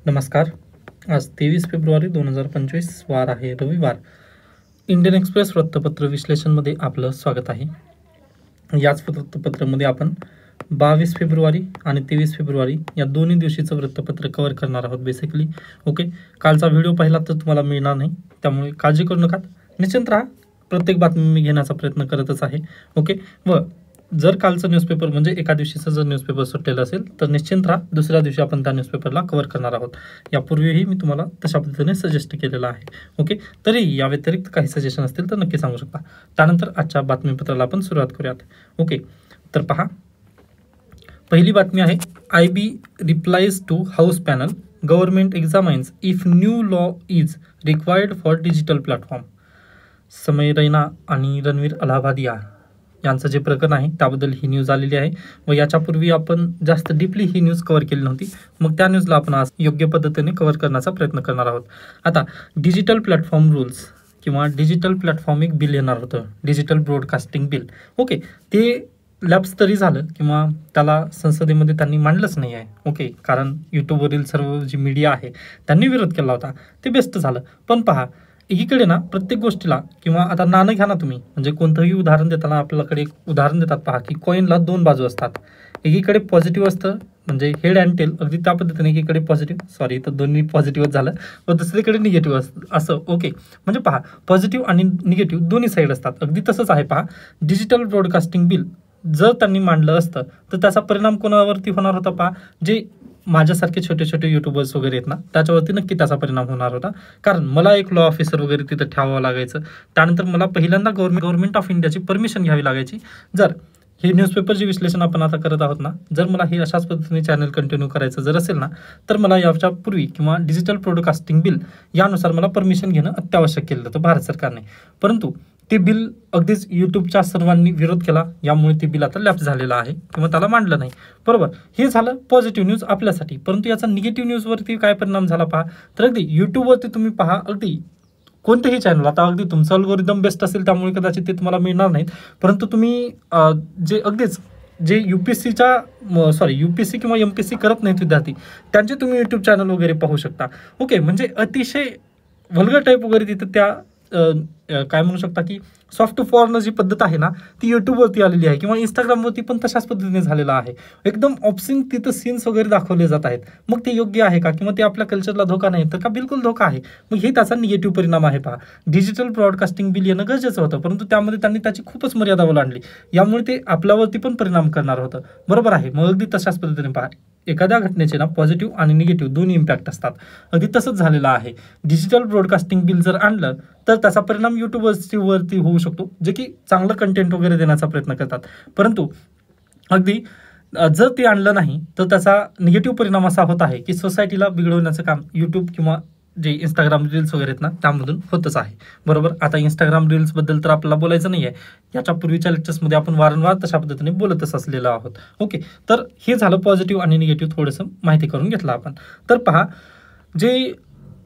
नमस्कार. आज 23 फेब्रुवारी 2025 वार आहे रविवार. इंडियन एक्सप्रेस वृत्तपत्र विश्लेषणमध्ये आपलं स्वागत आहे. याच वृत्तपत्रामध्ये आपण 22 फेब्रुवारी आणि 23 फेब्रुवारी या दोन्ही दिवशीचं वृत्तपत्र कव्हर करणार आहोत बेसिकली. ओके, कालचा व्हिडिओ पाहिला तर तुम्हाला मिळणार नाही, त्यामुळे काळजी करू नका, निश्चिंत राहा. प्रत्येक बातमी मी घेण्याचा प्रयत्न करतच आहे. ओके, व जर कालचं न्यूजपेपर म्हणजे एका दिवशीचं जर न्यूजपेपर सुटलेलं असेल तर निश्चिंत राहा, दुसऱ्या दिवशी आपण त्या न्यूजपेपरला कव्हर करणार आहोत. यापूर्वीही मी तुम्हाला तशा पद्धतीने सजेस्ट केलेलं आहे. ओके, तरी या व्यतिरिक्त काही सजेशन असतील तर नक्की सांगू शकता. त्यानंतर आजच्या बातमीपत्राला आपण सुरुवात करूयात. ओके, तर पहा, पहिली बातमी आहे, IB replies to house panel, government examines if new law is required for digital platform. Samay Raina आणि रणवीर अलाहाबादिया यांचं जे प्रकरण आहे त्याबद्दल ही न्यूज आलेली आहे व याच्यापूर्वी आपण जास्त डीपली ही न्यूज कव्हर केली नव्हती. मग त्या न्यूजला आपण आज योग्य पद्धतीने कव्हर करण्याचा प्रयत्न करणार आहोत. आता डिजिटल प्लॅटफॉर्म रूल्स किंवा डिजिटल प्लॅटफॉर्म एक बिल येणार होतं, डिजिटल ब्रॉडकास्टिंग बिल. ओके, ते लॅप्स तरी झालं किंवा त्याला संसदेमध्ये त्यांनी मांडलंच नाही आहे. ओके, कारण यूट्यूबवरील सर्व जी मीडिया आहे त्यांनी विरोध केला होता, ते बेस्ट झालं. पण पहा, एकीकडे ना प्रत्येक गोष्टीला किंवा आता नाणं घ्या ना तुम्ही, म्हणजे कोणतंही उदाहरण देताना आपल्याकडे एक उदाहरण देतात पहा की कॉईनला दोन बाजू असतात. एकीकडे पॉझिटिव्ह असतं म्हणजे हेड अँड टेल, अगदी त्या पद्धतीने एकीकडे पॉझिटिव्ह तर दोन्ही पॉझिटिव्हच झालं व दुसरीकडे निगेटिव्ह असं. ओके, म्हणजे पहा, पॉझिटिव्ह आणि निगेटिव्ह दोन्ही साईड असतात. अगदी तसंच आहे पहा, डिजिटल ब्रॉडकास्टिंग बिल जर त्यांनी मांडलं असतं तर त्याचा परिणाम कोणावरती होणार होता पहा, जे माझ्यासारखे छोटे छोटे युट्यूबर्स वगैरे आहेत ना, त्याच्यावरती नक्की त्याचा परिणाम होणार होता. कारण मला एक लॉ ऑफिसर वगैरे तिथं ठेवावं लागायचं. त्यानंतर मला पहिल्यांदा गव्हर्नमेंट ऑफ इंडियाची परमिशन घ्यावी लागायची. जर हे न्यूजपेपर जे विश्लेषण आपण आता करत आहोत ना, जर मला हे अशाच पद्धतीने चॅनल कंटिन्यू करायचं जर असेल ना, तर मला याच्या पूर्वी किंवा डिजिटल ब्रॉडकास्टिंग बिल यानुसार मला परमिशन घेणं अत्यावश्यक केलं होतं भारत सरकारने. परंतु ते बिल अगदीच यूट्यूबच्या सर्वांनी विरोध केला, यामुळे ते बिल आता लॅप्स झालेलं आहे किंवा त्याला मांडलं नाही. बरोबर, हे झालं पॉझिटिव्ह न्यूज आपल्यासाठी. परंतु याचा निगेटिव्ह न्यूजवरती काय परिणाम झाला पहा, तर अगदी यूट्यूबवरती तुम्ही पहा, अगदी कोणतेही चॅनल, आता अगदी तुमचं अल्गोरिदम बेस्ट असेल त्यामुळे कदाचित ते तुम्हाला मिळणार नाहीत, परंतु तुम्ही जे अगदीच जे UPSC किंवा MPSC करत नाहीत विद्यार्थी, त्यांचे तुम्ही यूट्यूब चॅनल वगैरे पाहू शकता. ओके, म्हणजे अतिशय व्हल्गर टाईप वगैरे तिथं त्या काय म्हणू शकता की सॉफ्ट टू फॉर्न जी पद्धत आहे ना, ती यूट्यूबवरती आलेली आहे किंवा इंस्टाग्रामवरती पण तशाच पद्धतीने झालेला आहे. एकदम ऑप्सिंग तिथं सीन्स वगैरे दाखवले जात आहेत. मग ते योग्य आहे का किंवा ते आपल्या कल्चरला धोका नाही तर का? बिलकुल धोका आहे. मग हे त्याचा निगेटिव्ह परिणाम आहे पहा. डिजिटल ब्रॉडकास्टिंग बिल येणं गरजेचं होतं, परंतु त्यामध्ये त्यांनी त्याची खूपच मर्यादा ओलांडली, यामुळे ते आपल्यावरती पण परिणाम करणार होतं. बरोबर आहे. मग अगदी तशाच पद्धतीने पहा, एखाद्या घटनेचे ना पॉझिटिव्ह आणि निगेटिव्ह दोन्ही इम्पॅक्ट असतात. अगदी तसंच झालेलं आहे. डिजिटल ब्रॉडकास्टिंग बिल जर आणलं तर त्याचा परिणाम यूट्यूबवरती होऊ शकतो, जे की चांगलं कंटेंट वगैरे देण्याचा प्रयत्न करतात. परंतु अगदी जर ते आणलं नाही तर त्याचा निगेटिव्ह परिणाम असा होत आहे की सोसायटीला बिघडवण्याचं काम यूट्यूब किंवा जे इंस्टाग्राम रील्स वगैरे आहेत ना त्यामधून होतच आहे. बरोबर, आता इंस्टाग्राम रील्सबद्दल तर आपल्याला बोलायचं नाही आहे, याच्या पूर्वीच्या लेक्चर्समध्ये आपण वारंवार तशा पद्धतीने बोलतच असलेलो आहोत. ओके, तर हे झालं पॉझिटिव्ह आणि निगेटिव्ह थोडंसं माहिती करून घेतलं आपण. तर पहा, जे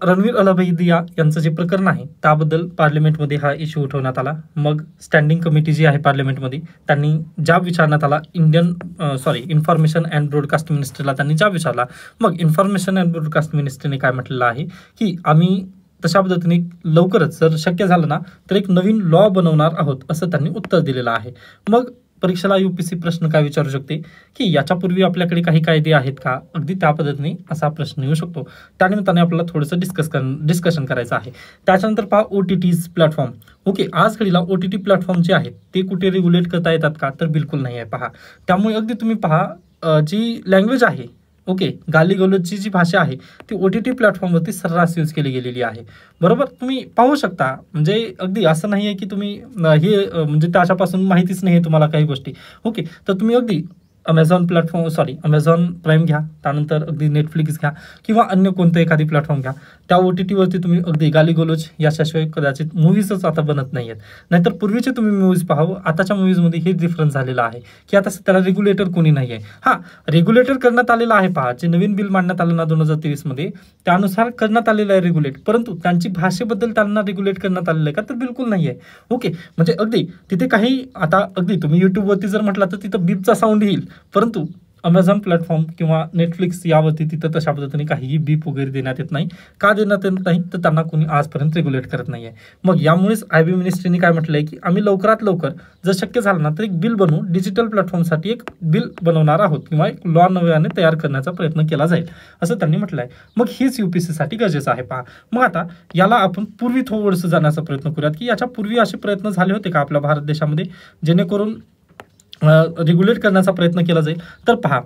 रणवीर अलाहाबादिया यांचं जे प्रकरण आहे त्याबद्दल पार्लमेंटमध्ये हा इश्यू उठवण्यात आला. मग स्टँडिंग कमिटी जी आहे पार्लमेंटमध्ये, त्यांनी जाब विचारण्यात आला. इन्फॉर्मेशन अँड ब्रॉडकास्ट मिनिस्टरला त्यांनी जाब विचारला. मग इन्फॉर्मेशन अँड ब्रॉडकास्ट मिनिस्टरने काय म्हटलेलं आहे की आम्ही तशा पद्धतीने लवकरच जर शक्य झालं ना तर एक नवीन लॉ बनवणार आहोत, असं त्यांनी उत्तर दिलेलं आहे. मग परीक्षेला UPSC प्रश्न काय विचारू शकते की याच्यापूर्वी आपल्याकडे काही कायदे आहेत का, अगदी त्या पद्धतीने असा प्रश्न येऊ शकतो. त्यानिमित्ताने आपल्याला थोडंसं डिस्कशन करायचं आहे. त्याच्यानंतर पहा, OTT प्लॅटफॉर्म. ओके, आज घडीला OTT प्लॅटफॉर्म जे आहेत ते कुठे रेग्युलेट करता येतात का, तर बिलकुल नाही आहे पहा. त्यामुळे अगदी तुम्ही पहा, जी लँग्वेज आहे, ओके, गालीगलोचची जी भाषा आहे ती OTT प्लॅटफॉर्मवरती सर्रास यूज केली गेलेली आहे. बरोबर, तुम्ही पाहू शकता. म्हणजे अगदी असं नाही आहे की तुम्ही म्हणजे त्याच्यापासून माहितीच नाही आहे तुम्हाला काही गोष्टी. ओके, तर तुम्ही अगदी अमेझॉन प्राईम घ्या, त्यानंतर अगदी नेटफ्लिक्स घ्या किंवा अन्य कोणतं एखादी प्लॅटफॉर्म घ्या, त्या OTTवरती तुम्ही अगदी गालीगलोच याच्याशिवाय कदाचित मूवीजच आता बनत नाही आहेत. नाहीतर पूर्वीचे तुम्ही मूवीज पाहावं, आताच्या मूवीजमध्ये हे डिफरन्स झालेला आहे की आता त्याला रेग्युलेटर कोणी नाही आहे. हां, रेग्युलेटर करण्यात आलेलं आहे पहा, जे नवीन बिल मांडण्यात आलं ना 2023 मध्ये, त्यानुसार करण्यात आलेलं आहे रेग्युलेट, परंतु त्यांची भाषेबद्दल त्यांना रेग्युलेट करण्यात आलेलं आहे का, तर बिलकुल नाही आहे. ओके, म्हणजे अगदी तिथे काही, आता अगदी तुम्ही यूट्यूबवरती जर म्हटलं तर तिथं बीपचा साऊंड येईल, परंतु अमेझॉन प्लॅटफॉर्म किंवा नेटफ्लिक्स यावरती तिथं तशा पद्धतीने काहीही बीप वगैरे देण्यात येत नाही. का देण्यात येत नाही तर त्यांना कोणी आजपर्यंत रेग्युलेट करत नाही आहे. मग यामुळेच IB मिनिस्ट्रीने काय म्हटलं आहे की आम्ही लवकरात लवकर जर शक्य झालं ना तर एक बिल बनवू, डिजिटल प्लॅटफॉर्मसाठी एक बिल बनवणार आहोत किंवा एक लॉ नव्याने तयार करण्याचा प्रयत्न केला जाईल असं त्यांनी म्हटलं आहे. मग हेच UPSCसाठी गरजेचं आहे. पहा मग आता याला आपण पूर्वी थोडंसं जाण्याचा प्रयत्न करूयात की याच्या पूर्वी असे प्रयत्न झाले होते का आपल्या भारत देशामध्ये जेणेकरून रेग्युलेट करण्याचा प्रयत्न केला जाईल. तर पहा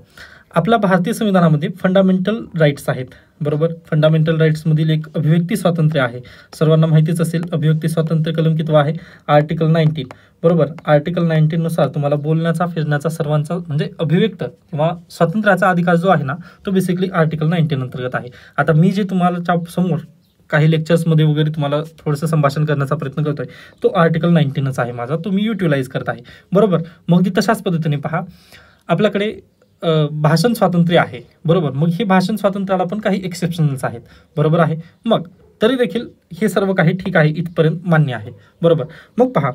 आपल्या भारतीय संविधानामध्ये फंडामेंटल राईट्स आहेत. बरोबर, फंडामेंटल राईट्समधील एक अभिव्यक्ती स्वातंत्र्य आहे. सर्वांना माहितीच असेल अभिव्यक्ती स्वातंत्र्य कलम कितवा आहे? आर्टिकल 19. बरोबर, आर्टिकल 19 नुसार तुम्हाला बोलण्याचा फिरण्याचा सर्वांचा म्हणजे अभिव्यक्त किंवा स्वातंत्र्याचा अधिकार जो आहे ना तो बेसिकली आर्टिकल 19 अंतर्गत आहे. आता मी जे तुम्हाला समोर काही लेक्चर्समध्ये वगैरे तुम्हाला थोडंसं संभाषण करण्याचा प्रयत्न करतोय तो आर्टिकल 19च आहे माझा, तो मी युटिलाइज करत आहे. बरोबर, मग ती तशाच पद्धतीने पहा आपल्याकडे भाषण स्वातंत्र्य आहे. बरोबर, मग हे भाषण स्वातंत्र्याला पण काही एक्सेप्शन्स आहेत. बरोबर आहे, मग तरी देखील हे सर्व काही ठीक आहे, इथपर्यंत मान्य आहे. बरोबर, मग पहा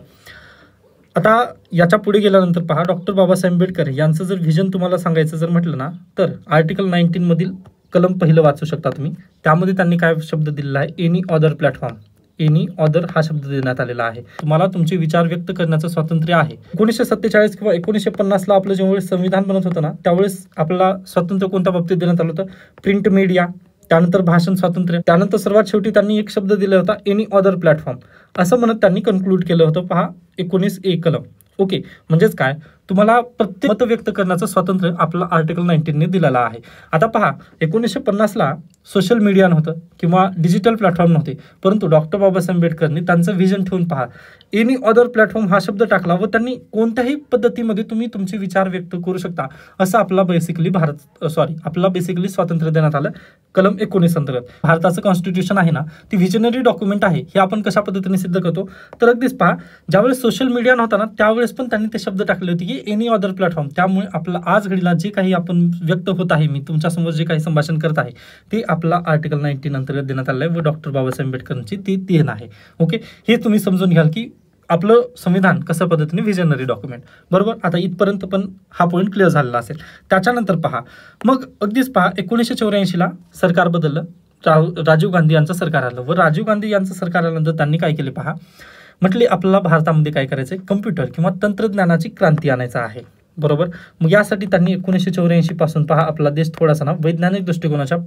आता याच्या पुढे गेल्यानंतर पहा डॉक्टर बाबासाहेब आंबेडकर यांचं जर व्हिजन तुम्हाला सांगायचं जर म्हटलं ना तर आर्टिकल 19 मधील कलम पहिलं वाचू शकता तुम्ही. त्यामध्ये त्यांनी काय शब्द दिलेला आहे? Any other platform. Any other हा शब्द देण्यात आलेला आहे. तुम्हाला तुमचे विचार व्यक्त करण्याचं स्वातंत्र्य आहे. 1947 किंवा 1950ला आपलं जेव्हा संविधान बनत होतं ना त्यावेळेस आपल्याला स्वातंत्र्य कोणत्या बाबतीत देण्यात आलं होतं? प्रिंट मीडिया, त्यानंतर भाषण स्वातंत्र्य, त्यानंतर सर्वात शेवटी त्यांनी एक शब्द दिला होता एनी अदर प्लॅटफॉर्म असं म्हणत त्यांनी कन्क्लूड केलं होतं. पहा 19A कलम. ओके, म्हणजेच काय तुम्हाला प्रत्येक मत व्यक्त करण्याचं स्वातंत्र्य आपला आर्टिकल 19ने दिलेला आहे. आता पहा 1950ला सोशल मीडिया नव्हतं किंवा डिजिटल प्लॅटफॉर्म नव्हते, परंतु डॉक्टर बाबासाहेब आंबेडकरनी त्यांचं व्हिजन ठेवून पहा एनी अदर प्लॅटफॉर्म हा शब्द टाकला व त्यांनी कोणत्याही पद्धतीमध्ये तुम्ही तुमचे विचार व्यक्त करू शकता असं आपला बेसिकली स्वातंत्र्य देण्यात आलं कलम 19 अंतर्गत. भारताचं कॉन्स्टिट्यूशन आहे ना ती व्हिजनरी डॉक्युमेंट आहे. हे आपण कशा पद्धतीने सिद्ध करतो तर अगदीच पहा ज्यावेळेस सोशल मीडिया नव्हता ना त्यावेळेस पण त्यांनी ते शब्द टाकले होते की एनी अदर प्लॅटफॉर्म. त्यामुळे आपला आज घडीला जे काही आपण व्यक्त होत आहे, मी तुमच्यासमोर जे काही संभाषण करत आहे ते आपला आर्टिकल 19 अंतर्गत देण्यात आलं आहे व डॉक्टर बाबासाहेब आंबेडकरांची ती देण आहे. ओके, हे तुम्ही समजून घ्याल की आपलं संविधान कशा पद्धतीने व्हिजनरी डॉक्युमेंट. बरोबर, आता इथपर्यंत पण हा पॉईंट क्लिअर झालेला असेल. त्याच्यानंतर पहा मग अगदीच पहा 1984ला सरकार बदललं, राजीव गांधी यांचं सरकार आलं व राजीव गांधी यांचं सरकार आल्यानंतर त्यांनी काय केले पहा म्हटले आपल्याला भारतामध्ये काय करायचंय कम्प्युटर किंवा तंत्रज्ञानाची क्रांती आणायचं आहे. बरोबर, मग यासाठी त्यांनी 1984 पासून पहा आपला देश थोडासा ना वैज्ञानिक दृष्टिकोनाच्या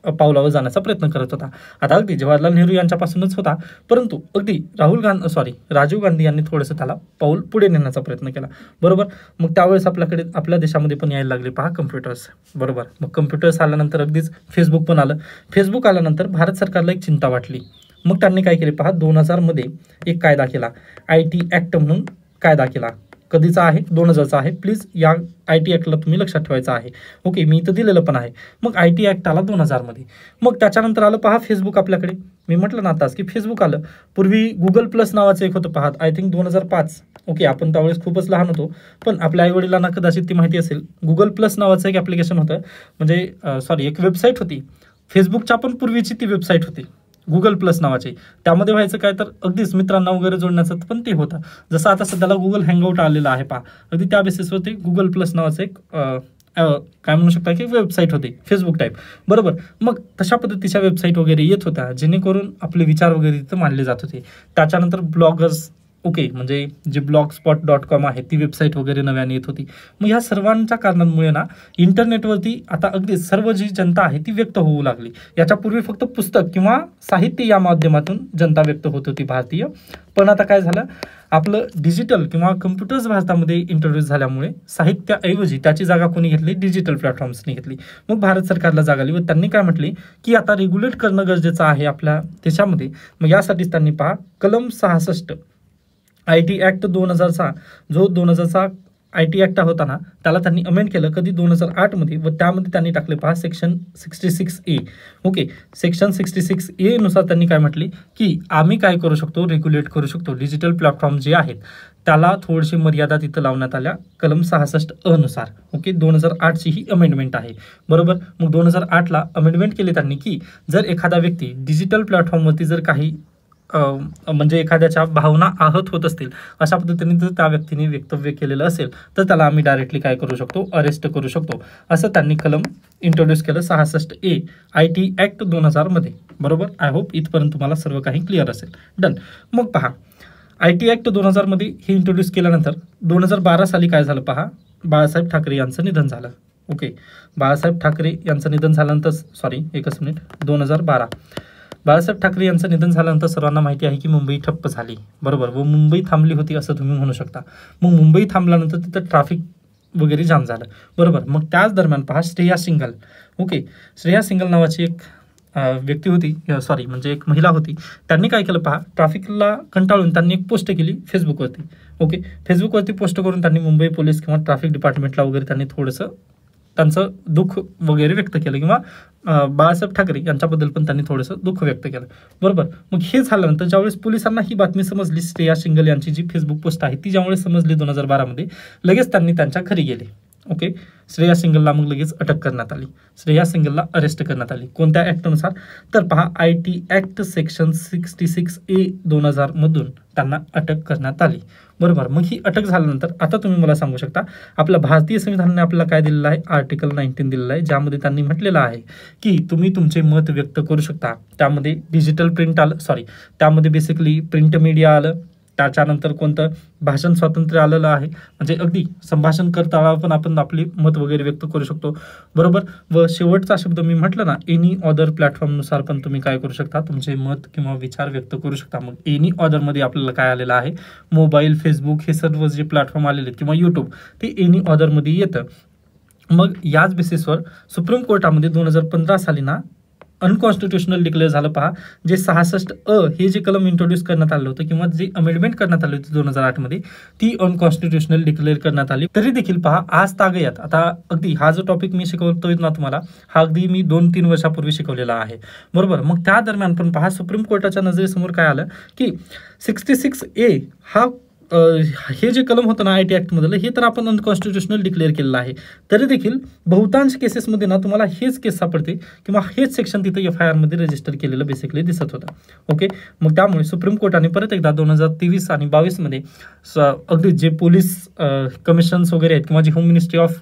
पावलावर जाण्याचा प्रयत्न करत होता. आता अगदी जवाहरलाल नेहरू यांच्यापासूनच होता, परंतु अगदी राजीव गांधी यांनी थोडंसं त्याला पाऊल पुढे नेण्याचा प्रयत्न केला. बरोबर, मग त्यावेळेस आपल्याकडे आपल्या देशामध्ये पण यायला लागले पहा कम्प्युटर्स. बरोबर, मग कम्प्युटर्स आल्यानंतर अगदीच फेसबुक पण आलं. फेसबुक आल्यानंतर भारत सरकारला एक चिंता वाटली. मग त्यांनी काय केले पहा 2000 मध्ये एक कायदा केला, IT ॲक्ट म्हणून कायदा केला. कधीचा आहे? 2000चा आहे. प्लीज या IT ॲक्टला तुम्ही लक्षात ठेवायचं आहे. ओके, मी इथं दिलेलं पण आहे. मग IT ॲक्ट आला 2000 मध्ये. मग त्याच्यानंतर आलं पहा फेसबुक आपल्याकडे. मी म्हटलं ना आताच की फेसबुक आलं. पूर्वी गुगल प्लस नावाचं एक होतं पहा, आय थिंक 2005. ओके, आपण त्यावेळेस खूपच लहान होतो, पण आपल्या आईवडिलांना कदाचित ती माहिती असेल. गुगल प्लस नावाचं एक ॲप्लिकेशन होतं, म्हणजे एक वेबसाईट होती. फेसबुकच्या पण पूर्वीची ती वेबसाईट होती गुगल प्लस नावाची. त्यामध्ये व्हायचं काय तर अगदीच मित्रांना वगैरे जोडण्याचं पण ते होतं. जसं आता सध्याला गुगल हँगआउट आलेला आहे पहा, अगदी त्या बेसिसवरती गुगल प्लस नावाचं एक काय म्हणू शकता की वेबसाईट होती फेसबुक टाईप. बरोबर, मग तशा पद्धतीच्या वेबसाईट वगैरे येत होत्या जेणेकरून आपले विचार वगैरे तिथं मांडले जात होते. त्याच्यानंतर ब्लॉगर्स, ओके, म्हणजे जे blogspot.com आहे ती वेबसाईट वगैरे नव्याने येत होती. मग ह्या सर्वांच्या कारणांमुळे ना इंटरनेटवरती आता अगदी सर्व जी जनता आहे ती व्यक्त होऊ लागली. याच्यापूर्वी फक्त पुस्तक किंवा साहित्य या माध्यमातून जनता व्यक्त होत होती भारतीय. पण आता काय झालं, आपलं डिजिटल किंवा कम्प्युटर्स भारतामध्ये इंट्रोड्यूस झाल्यामुळे साहित्याऐवजी त्याची जागा कोणी घेतली? डिजिटल प्लॅटफॉर्म्सनी घेतली. मग भारत सरकारला जागा आली व त्यांनी काय म्हटले की आता रेग्युलेट करणं गरजेचं आहे आपल्या देशामध्ये. मग यासाठीच त्यांनी पहा कलम 66 IT ॲक्ट 2000चा जो 2000चा IT ॲक्ट होता ना त्याला त्यांनी अमेंड केलं. कधी? 2008 मध्ये. व त्यामध्ये त्यांनी टाकले पहा section 66A. Okay, section 66A नुसार त्यांनी काय म्हटले की आम्ही काय करू शकतो, रेग्युलेट करू शकतो डिजिटल प्लॅटफॉर्म जे आहेत त्याला थोडीशी मर्यादा तिथं लावण्यात आल्या कलम 66A नुसार. ओके, 2008ची ही अमेंडमेंट आहे. बरोबर, मग 2008ला अमेंडमेंट केली त्यांनी की जर एखादा व्यक्ती डिजिटल प्लॅटफॉर्मवरती जर काही म्हणजे एखाद्याच्या भावना आहत होत असतील अशा पद्धतीने जर त्या व्यक्तीने वक्तव्य केलेलं असेल तर त्याला आम्ही डायरेक्टली काय करू शकतो, अरेस्ट करू शकतो. असं त्यांनी कलम इंट्रोड्यूस केलं 66A IT ॲक्ट 2000 मध्ये. बरोबर. आय होप इथपर्यंत तुम्हाला सर्व काही क्लिअर असेल. डन. मग पहा, IT ॲक्ट 2000 मध्ये हे इंट्रोड्यूस केल्यानंतर 2012 साली काय झालं पहा, बाळासाहेब ठाकरे यांचं निधन झालं. ओके, बाळासाहेब ठाकरे यांचं निधन झाल्यानंतर, सॉरी एकच मिनिट, 2012 बाळासाहेब ठाकरे यांचं निधन झाल्यानंतर सर्वांना माहिती आहे की मुंबई ठप्प झाली. बरोबर. व मुंबई थांबली होती असं तुम्ही म्हणू शकता. मग मुंबई थांबल्यानंतर तिथं ट्रॅफिक वगैरे जाम झालं. बरोबर. मग त्याच दरम्यान पहा, Shreya single. Okay, Shreya single नावाची एक व्यक्ती होती, सॉरी म्हणजे एक महिला होती. त्यांनी काय केलं पहा, ट्रॅफिकला कंटाळून त्यांनी एक पोस्ट केली फेसबुकवरती. ओके, फेसबुकवरती पोस्ट करून त्यांनी मुंबई पोलीस किंवा ट्रॅफिक डिपार्टमेंटला वगैरे त्यांनी थोडंसं त्यांचं दुःख वगैरे व्यक्त केलं, किंवा बाळासाहेब ठाकरे यांच्याबद्दल पण त्यांनी थोडंसं दुःख व्यक्त केलं. बरोबर. मग हे झाल्यानंतर ज्यावेळेस पोलिसांना ही बातमी समजली, श्रेया सिंगल यांची जी फेसबुक पोस्ट आहे ती ज्यामुळे समजली 2012 मध्ये, लगेच त्यांनी त्यांच्या घरी गेले. ओके, श्रेया सिंगलला मग लगेच अटक करण्यात आली. श्रेया सिंगलला अरेस्ट करण्यात आली. कोणत्या ॲक्टनुसार तर पहा, IT ॲक्ट सेक्शन 66A 2000 मधून त्यांना अटक करण्यात आली. बरोबर. मग ही अटक झाल्यानंतर आता तुम्ही मला सांगू शकता, आपल्या भारतीय संविधानाने आपल्याला काय दिलेलं आहे, आर्टिकल 19 दिलेलं आहे, ज्यामध्ये त्यांनी म्हटलेलं आहे की तुम्ही तुमचे मत व्यक्त करू शकता. त्यामध्ये डिजिटल प्रिंट आलं, सॉरी त्यामध्ये बेसिकली प्रिंट मीडिया आलं, त्याच्यानंतर कोणतं भाषण स्वातंत्र्य आलेलं आहे, म्हणजे अगदी संभाषण करताना पण आपण आपली मत वगैरे व्यक्त करू शकतो. बरोबर. व शेवटचा शब्द मी म्हटलं ना, एनी अदर प्लॅटफॉर्मनुसार पण तुम्ही काय करू शकता, तुमचे मत किंवा विचार व्यक्त करू शकता. मग एनी अदरमध्ये आपल्याला काय आलेलं आहे, मोबाईल, फेसबुक हे सर्व जे प्लॅटफॉर्म आलेले आहेत किंवा यूट्यूब, ते एनी अदरमध्ये येतं. मग याच बेसिसवर सुप्रीम कोर्टामध्ये 2015 साली ना अनकॉन्स्टिट्युशनल डिक्लेअर झालं. पहा, जे 66A हे जे कलम इंट्रोड्यूस करण्यात आलं होतं किंवा जी अमेंडमेंट करण्यात आली होती 2008 मध्ये, ती अनकॉन्स्टिट्युशनल डिक्लेअर करण्यात आली. तरी देखील पहा, आज तागयात आता अगदी हा जो टॉपिक मी शिकवतोय ना तुम्हाला, हा अगदी मी 2-3 वर्षापूर्वी शिकवलेला आहे. बरोबर. मग त्या दरम्यान पण पहा, सुप्रीम कोर्टाच्या नजरेसमोर काय आलं की 66A हा हे जे कलम होतं ना IT ॲक्टमधलं, हे तर आपण अनकॉन्स्टिट्युशनल डिक्लेअर केलेलं आहे. तरी देखील बहुतांश केसेसमध्ये ना तुम्हाला हेच केस सापडते किंवा हेच सेक्शन तिथं FIR मध्ये रजिस्टर केलेलं बेसिकली दिसत होतं. ओके, मग त्यामुळे सुप्रीम कोर्टाने परत एकदा 2023 आणि 22 मध्ये अगदी जे पोलीस कमिशन्स वगैरे आहेत किंवा जी home ministry of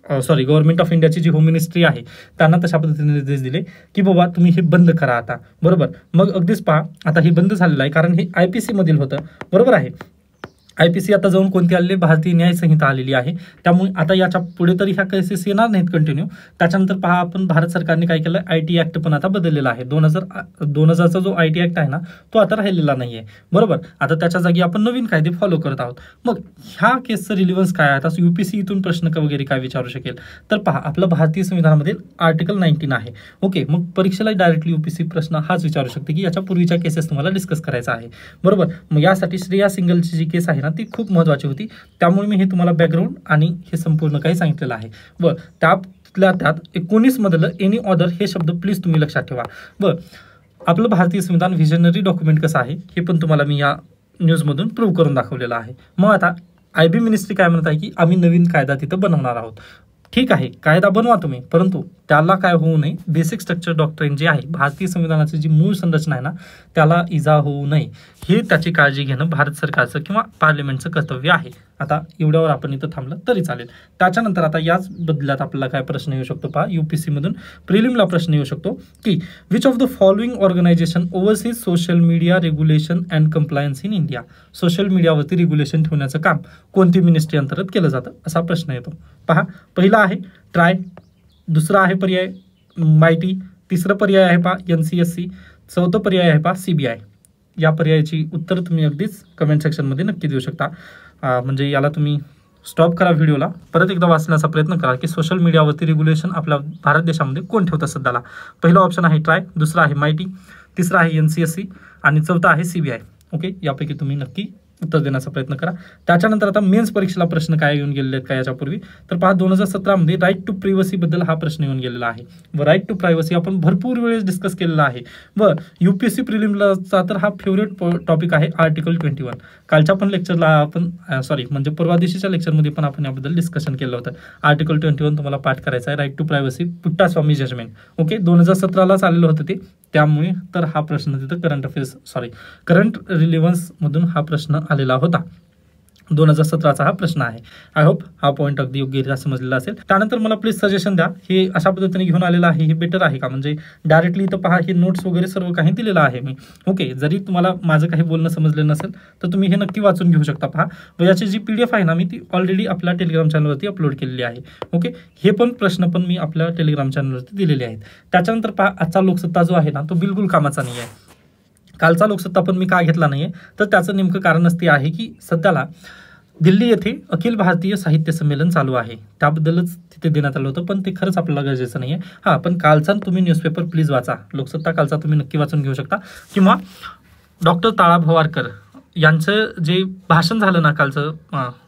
government of इंडियाची जी होम मिनिस्ट्री आहे, त्यांना तशा पद्धतीने निर्देश दिले की बाबा तुम्ही हे बंद करा आता. बरोबर. मग अगदीच पहा, आता हे बंद झालेलं आहे कारण हे IPC मधील होतं. बरोबर आहे. IPC आता जाऊन कोणती आलेली, भारतीय न्याय संहिता आलेली आहे. त्यामुळे आता याच्या पुढे तरी ह्या केसेस येणार नाहीत कंटिन्यू. त्याच्यानंतर पहा, आपण भारत सरकारने काय केलं, IT ॲक्ट पण आता बदललेला आहे. 2000चा जो IT ॲक्ट आहे ना, तो आता राहिलेला नाही आहे. बरोबर. आता त्याच्या जागी आपण नवीन कायदे फॉलो करत आहोत. मग ह्या केसचं रिलिव्हन्स काय आहे, आता UPC इथून प्रश्न वगैरे काय विचारू शकेल, तर पहा, आपलं भारतीय संविधानामध्ये आर्टिकल 19 आहे. ओके, मग परीक्षेला डायरेक्टली UPC प्रश्न हाच विचारू शकते की याच्या पूर्वीच्या केसेस तुम्हाला डिस्कस करायचा आहे. बरोबर. मग यासाठी श्रेया सिंगलची जी केस आहे ना, ती खूप महत्त्वाची होती. त्यामुळे मी हे तुम्हाला बॅकग्राऊंड आणि हे संपूर्ण काही सांगितलेलं आहे. व त्यात 19 मधलं एनी ऑदर हे शब्द प्लीज तुम्ही लक्षात ठेवा. व आपलं भारतीय संविधान व्हिजनरी डॉक्युमेंट कसं आहे हे पण तुम्हाला मी या न्यूजमधून प्रूव्ह करून दाखवलेलं आहे. मग आता IB मिनिस्ट्री काय म्हणत आहे की आम्ही नवीन कायदा तिथं बनवणार आहोत. ठीक आहे, कायदा बनवा तुम्ही, परंतु त्याला काय होऊ नये, बेसिक स्ट्रक्चर डॉक्ट्रिन जे आहे, भारतीय संविधानाची जी मूळ संरचना आहे ना, त्याला इजा होऊ नये, हे त्याची काळजी घेणं भारत सरकारचं किंवा पार्लिमेंटचं कर्तव्य आहे. आता एवढ्यावर आपण इथं थांबलं तरी चालेल. त्याच्यानंतर आता याच बदल्यात आपल्याला काय प्रश्न येऊ शकतो पहा, UPC मधून प्रिलिमला प्रश्न येऊ शकतो की which of the following organisation oversees social media regulation and compliance in India. Social मीडियावरती रेग्युलेशन ठेवण्याचं काम कोणती मिनिस्ट्री अंतर्गत केलं जातं, असा प्रश्न येतो. पहा, पहिला आहे ट्राय, दुसरा आहे पर्याय मायटी, तिसरं पर्याय आहे पहा NCSC, चौथं पर्याय आहे पहा CBI. या पर्यायाची उत्तर तुम्ही अगदीच कमेंट सेक्शनमध्ये नक्की देऊ शकता. म्हणजे याला तुम्ही स्टॉप करा व्हिडिओला, परत एकदा वाचण्याचा प्रयत्न करा की सोशल मीडियावरती रेग्युलेशन आपल्या भारत देशामध्ये कोण ठेवतं सध्याला. पहिला ऑप्शन आहे ट्राय, दुसरा आहे मायटी, तिसरा आहे NCSC आणि चौथा आहे CBI. ओके, यापैकी तुम्ही नक्की उत्तर देण्याचा प्रयत्न करा. त्याच्यानंतर आता मेन्स परीक्षेला प्रश्न काय येऊन गेलेले आहेत का याच्यापूर्वी, तर पहा 2017 मध्ये राईट टू प्रायव्हसी बद्दल हा प्रश्न येऊन गेलेला आहे. व राईट टू प्रायव्हसी आपण भरपूर वेळेस डिस्कस केलेला आहे. व UPSC प्रिलिमचा तर हा फेवरेट टॉपिक आहे आर्टिकल 21. कालच्या पण लेक्चरला आपण म्हणजे परवा दिवशीच्या लेक्चरमध्ये पण आपण याबद्दल डिस्कशन केलं होतं. आर्टिकल 21 तुम्हाला पाठ करायचा आहे, right to privacy, Puttaswamy judgment. Okay, 2017लाच आलेलं होतं ते. त्यामुळे तर हा प्रश्न तिथं करंट रिलेव्हन्समधून हा प्रश्न आलेला होता. 2017चा हा प्रश्न आहे. आय होप हा पॉईंट अगदी योग्यरित्या समजलेला असेल. त्यानंतर मला प्लीज सजेशन द्या, हे अशा पद्धतीने घेऊन आलेलं आहे हे बेटर आहे का? म्हणजे डायरेक्टली इथं पहा, हे नोट्स वगैरे सर्व काही दिलेलं आहे मी. ओके, जरी तुम्हाला माझं काही बोलणं समजलं नसेल तर तुम्ही हे नक्की वाचून घेऊ शकता. पहा, व याची जी PDF आहे ना, मी ती ऑलरेडी आपल्या टेलिग्राम चॅनलवरती अपलोड केलेली आहे. ओके, हे पण प्रश्न पण मी आपल्या टेलिग्राम चॅनलवरती दिलेले आहेत. त्याच्यानंतर पहा, आजचा लोकसत्ता जो आहे ना, तो बिलकुल कामाचा नाही आहे. कालचा लोकसत्ता पण मी का घेतला नाहीये, तर त्याचं नेमकं कारणच ते आहे की सध्याला दिल्ली येथे अखिल भारतीय साहित्य संमेलन चालू आहे, त्याबद्दलच तिथे देण्यात आलं होतं. पण ते खरंच आपल्याला गरजेचं नाहीये. हां, पण कालचा तुम्ही न्यूजपेपर प्लीज वाचा. लोकसत्ता कालचा तुम्ही नक्की वाचून घेऊ शकता. किंवा डॉक्टर ताळा भवारकर यांचं जे भाषण झालं ना कालचं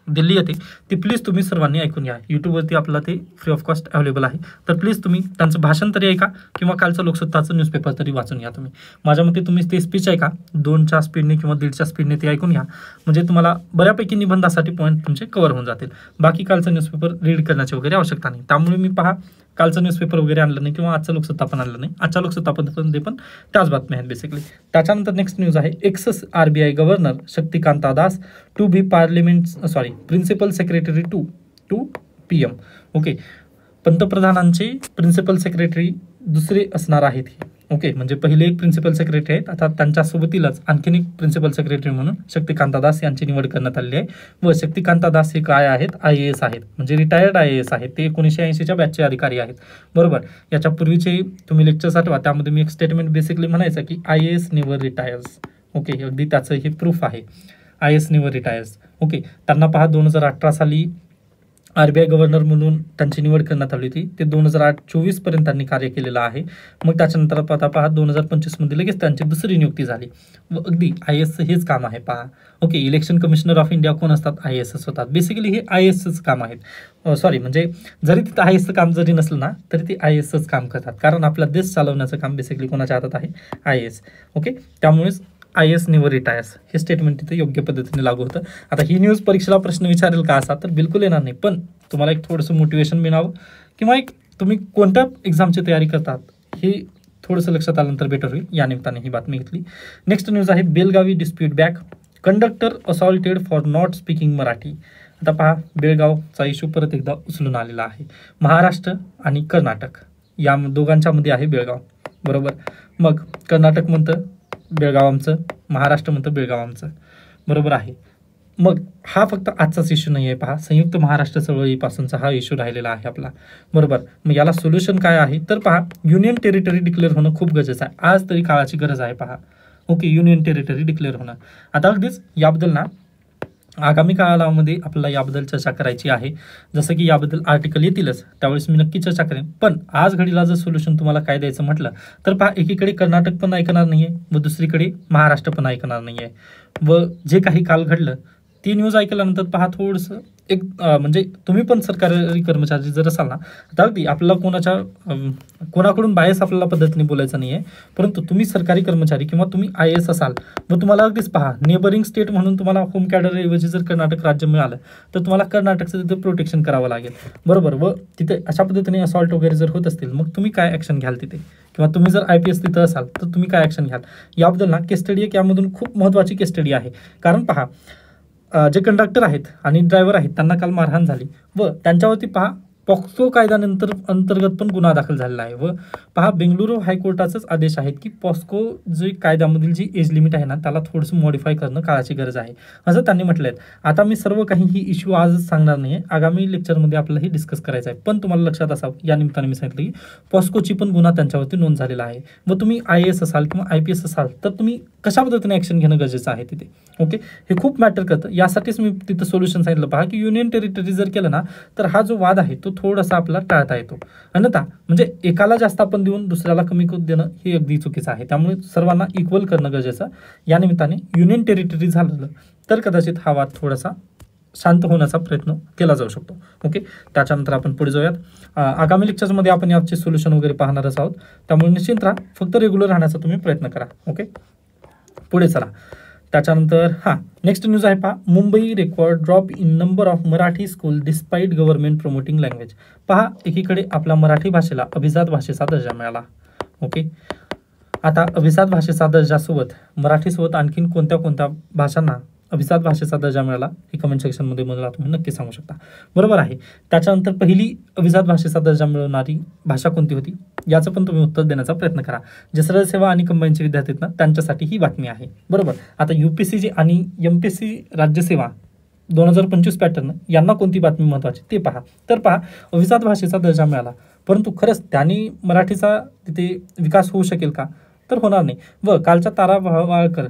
दिल्ली येथे, ते प्लीज तुम्ही सर्वांनी ऐकून घ्या. यूट्यूबवरती आपल्याला ते फ्री ऑफ कॉस्ट अवेलेबल आहे. तर प्लीज तुम्ही त्यांचं भाषण तरी ऐका किंवा कालचं लोकसत्ताचं न्यूजपेपर तरी वाचून घ्या तुम्ही. माझ्या मते तुम्ही ते स्पीच ऐका, 2च्या स्पीडने किंवा 1.5च्या स्पीडने ते ऐकून घ्या. म्हणजे तुम्हाला बऱ्यापैकी निबंधासाठी पॉईंट तुमचे कव्हर होऊन जातील. बाकी कालचं न्यूजपेपर रीड करण्याची वगैरे आवश्यकता नाही. त्यामुळे मी पहा, कालचं न्यूजपेपर वगैरे आणलं नाही किंवा आजचं लोकसत्ता पण आणलं नाही. आजच्या लोकसत्तामध्ये पण त्याच बातम्या आहेत बेसिकली. त्याच्यानंतर नेक्स्ट न्यूज आहे, ex RBI governor Shaktikanta Das to be principal secretary to PM. Okay, पंतप्रधानांचे प्रिन्सिपल सेक्रेटरी दुसरे असणार आहेत हे. ओके, म्हणजे पहिले एक प्रिन्सिपल सेक्रेटरी आहेत, आता त्यांच्यासोबतीलच आणखीन एक प्रिन्सिपल सेक्रेटरी म्हणून शक्तिकांता दास यांची निवड करण्यात आली आहे. व शक्तिकांता दास हे काय आहेत? IAS आहेत, म्हणजे रिटायर्ड IAS आहेत. ते 1980च्या बॅचचे अधिकारी आहेत. बरोबर, याच्या पूर्वीचे तुम्ही लेक्चर्स आठवा, त्यामध्ये मी एक स्टेटमेंट बेसिकली म्हणायचं की IAS नेव्हर रिटायर्स. ओके, अगदी त्याचं हे प्रूफ आहे, IAS नेव्हर रिटायर्स. ओके, त्यांना पहा 2018 साली RBI गव्हर्नर म्हणून त्यांची निवड करण्यात आली होती. ते 2024 पर्यंत त्यांनी कार्य केलेलं आहे. मग त्याच्यानंतर पहा 2025 मध्ये लगेच त्यांची दुसरी नियुक्ती झाली. व अगदी IASचं हेच काम आहे पहा. Okay, election commissioner of India कोण असतात? IASच होतात. बेसिकली हे IASच काम आहेत. म्हणजे जरी तिथं IASचं काम जरी नसलं ना, तरी ते IASच काम करतात. कारण आपला देश चालवण्याचं काम बेसिकली कोणाच्या हातात आहे? IAS. ओके, त्यामुळेच IAS नेव्हर रिटायर्स हे स्टेटमेंट तिथे योग्य पद्धतीने लागू होतं. आता ही न्यूज परीक्षेला प्रश्न विचारेल का असा? तर बिलकुल येणार नाही. पण तुम्हाला एक थोडंसं मोटिवेशन मिळावं किंवा एक तुम्ही कोणत्या एक्झामची तयारी करतात हे थोडंसं लक्षात आल्यानंतर बेटर होईल, या निमित्ताने ही बातमी घेतली. नेक्स्ट न्यूज आहे, Belagavi dispute back, conductor assaulted for not speaking Marathi. आता पहा, बेळगावचा इश्यू परत एकदा उचलून आलेला आहे. महाराष्ट्र आणि कर्नाटक या दोघांच्या मध्ये आहे बेळगाव. बरोबर, मग कर्नाटक म्हणतं बेळगाव आमचं, महाराष्ट्र म्हणतं बेळगाव आमचं. बरोबर आहे. मग हा फक्त आजचाच इश्यू नाही आहे. पहा, संयुक्त महाराष्ट्र चळवळीपासूनचा हा इश्यू राहिलेला आहे आपला. बरोबर, मग याला सोल्युशन काय आहे? तर पहा, युनियन टेरिटरी डिक्लेअर होणं खूप गरजेचं आहे. आज तरी काळाची गरज आहे. पहा, ओके, युनियन टेरिटरी डिक्लेअर होणं. आता अगदीच याबद्दल ना आगामी काळामध्ये आपल्याला याबद्दल चर्चा करायची आहे. जसं की याबद्दल आर्टिकल येतीलच, त्यावेळेस मी नक्की चर्चा करेन. पण आज घडीला जर सोल्युशन तुम्हाला काय द्यायचं म्हटलं तर पहा, एकीकडे कर्नाटक पण ऐकणार नाहीये व दुसरीकडे महाराष्ट्र पण ऐकणार नाहीये. व जे काही काल घडलं ती न्यूज ऐकल्यानंतर पहा, थोडंसं एक म्हणजे तुम्ही पण सरकारी कर्मचारी जर असाल ना, तर अगदी आपल्याला कोणाकडून बायस आपल्याला पद्धतीने बोलायचं नाही आहे. परंतु तुम्ही सरकारी कर्मचारी किंवा तुम्ही IAS असाल व तुम्हाला अगदीच पहा, नेबरिंग स्टेट म्हणून तुम्हाला होम कॅडरऐवजी जर कर्नाटक राज्य मिळालं तर तुम्हाला कर्नाटकचं तिथे प्रोटेक्शन करावं लागेल. बरोबर, व तिथे अशा पद्धतीने असॉल्ट वगैरे जर होत असतील मग तुम्ही काय ॲक्शन घ्याल तिथे? किंवा तुम्ही जर IPS तिथं असाल तर तुम्ही काय ॲक्शन घ्याल? याबद्दल ना केस स्टडी एक यामधून खूप महत्त्वाची केस स्टडी आहे. कारण पहा, जे कंडक्टर आहेत आणि ड्रायव्हर आहेत त्यांना काल मारहाण झाली व त्यांच्यावरती पहा पॉक्सो कायद्यानंतर अंतर्गत पण गुन्हा दाखल झालेला आहे. व पहा, बेंगलुरू हायकोर्टाचाच आदेश आहे की पॉस्को जे कायद्यामधील जी एज लिमिट आहे ना त्याला थोडंसं मॉडिफाय करणं काळाची गरज आहे असं त्यांनी म्हटलं आहे. आता मी सर्व काही ही इश्यू आजच सांगणार नाही आहे, आगामी लेक्चरमध्ये आपल्याला हे डिस्कस करायचं आहे. पण तुम्हाला लक्षात असावं या निमित्ताने मी सांगितलं की पॉस्कोची पण गुन्हा त्यांच्यावरती नोंद झालेला आहे. व तुम्ही IAS असाल किंवा IPS असाल तर तुम्ही कशा पद्धतीने ॲक्शन घेणं गरजेचं आहे तिथे. ओके, हे खूप मॅटर करतं. यासाठीच मी तिथं सोल्युशन सांगितलं. पहा की युनियन टेरिटरी जर केलं ना तर हा जो वाद आहे तो थोडासा आपल्याला टाळता येतो. अन्यथा म्हणजे एकाला जास्त आपण देऊन दुसऱ्याला कमी देणं हे अगदी चुकीचं आहे. त्यामुळे सर्वांना इक्वल करणं गरजेचं. या निमित्ताने युनियन टेरिटरी झालं तर कदाचित हा वाद थोडासा शांत होण्याचा प्रयत्न केला जाऊ शकतो. ओके, त्याच्यानंतर आपण पुढे जाऊयात. आगामी लेक्चर्समध्ये आपण याचे सोल्युशन वगैरे पाहणारच आहोत. त्यामुळे निश्चित राहा, फक्त रेग्युलर राहण्याचा तुम्ही प्रयत्न करा. ओके, पुढे चला. त्याच्यानंतर नेक्स्ट न्यूज आहे पहा, Mumbai record drop in number of Marathi school despite government promoting language. पहा, एकीकडे आपल्या मराठी भाषेला अभिजात भाषेचा दर्जा मिळाला. ओके, आता अभिजात भाषेचा दर्जासोबत मराठीसोबत आणखीन कोणत्या कोणत्या भाषांना अभिजात भाषेचा दर्जा मिळाला हे कमेंट सेक्शनमध्ये मला तुम्ही नक्की सांगू शकता. बरोबर आहे. त्याच्यानंतर पहिली अभिजात भाषेचा दर्जा मिळवणारी भाषा कोणती होती याचं पण तुम्ही उत्तर देण्याचा प्रयत्न करा. जे सरळ सेवा आणि कंबाईनचे विद्यार्थी आहेत ना त्यांच्यासाठी ही बातमी आहे. बरोबर. आता UPSC आणि MPSC राज्यसेवा 2025 पॅटर्न यांना कोणती बातमी महत्त्वाची ते पहा. तर पहा, अभिजात भाषेचा दर्जा मिळाला, परंतु खरंच त्यांनी मराठीचा तिथे विकास होऊ शकेल का? तर होणार नाही. व कालच्या तारा वाळकर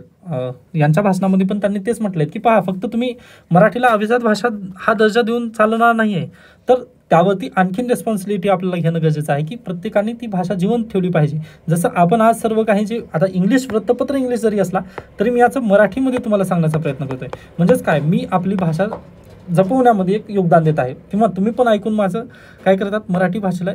यांच्या भाषणामध्ये पण त्यांनी तेच म्हटलंय की पहा, फक्त तुम्ही मराठीला अभिजात भाषा हा दर्जा देऊन चालणार नाही आहे, तर त्यावरती आणखीन रेस्पॉन्सिबिलिटी आपल्याला घेणं गरजेचं आहे की प्रत्येकाने ती भाषा जिवंत ठेवली पाहिजे. जसं आपण आज सर्व काही जे आता इंग्लिश वृत्तपत्र इंग्लिश जरी असला तरी मी याचं मराठीमध्ये तुम्हाला सांगण्याचा प्रयत्न करतोय. म्हणजेच काय, मी आपली भाषा जपवण्यामध्ये एक योगदान देत आहे, किंवा तुम्ही पण ऐकून माझं काय करतात, मराठी भाषेला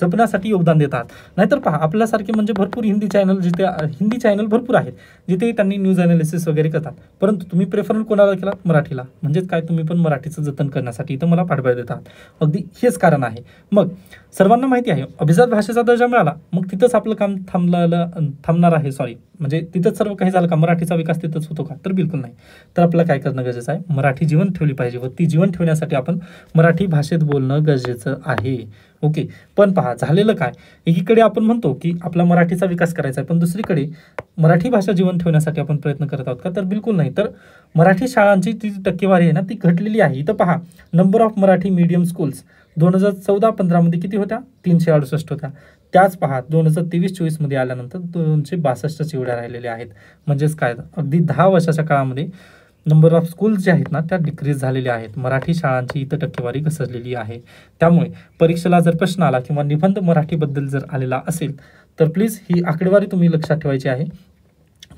जपण्यासाठी योगदान देतात. नाहीतर पहा, आपल्यासारखे म्हणजे भरपूर हिंदी चॅनल भरपूर आहेत जिथे त्यांनी न्यूज अनालिसिस वगैरे करतात, परंतु तुम्ही प्रेफर कोणाला केला? मराठीला. म्हणजेच काय, तुम्ही पण मराठीचं जतन करण्यासाठी इथं मला पाठबळ देतात. अगदी हेच कारण आहे. मग सर्वांना माहिती आहे अभिजात भाषेचा दर्जा मिळाला, मग तिथंच आपलं काम थांबणार आहे. म्हणजे तिथंच सर्व काही झालं का? मराठीचा विकास तिथंच होतो का? तर बिलकुल नाही. तर आपल्याला काय करणं गरजेचं आहे? मराठी जीवन ठेवली पाहिजे, व ती जीवन ठेवण्यासाठी आपण मराठी भाषेत बोलणं गरजेचं आहे. ओके. पण पहा, झालेलं काय, एकीकडे आपण म्हणतो की आपला मराठीचा विकास करायचा आहे, पण दुसरीकडे मराठी भाषा जीवन ठेवण्यासाठी आपण प्रयत्न करत आहोत का? तर बिलकुल नाही. तर मराठी शाळांची ती टक्केवारी आहे ना ती घटलेली आहे. इथं पहा, number of Marathi medium schools 2014-15 मध्ये किती होत्या? 368 होत्या. त्याच पहा 2023-24 मध्ये आल्यानंतर 262 एवढ्या राहिलेल्या आहेत. म्हणजेच काय, अगदी 10 वर्षाच्या काळामध्ये नंबर ऑफ स्कूल्स जे आहेत ना त्या डिक्रीज झालेल्या आहेत. मराठी शाळांची इथं टक्केवारी घसरलेली आहे. त्यामुळे परीक्षेला जर प्रश्न आला किंवा निबंध मराठीबद्दल जर आलेला असेल तर प्लीज ही आकडेवारी तुम्ही लक्षात ठेवायची आहे.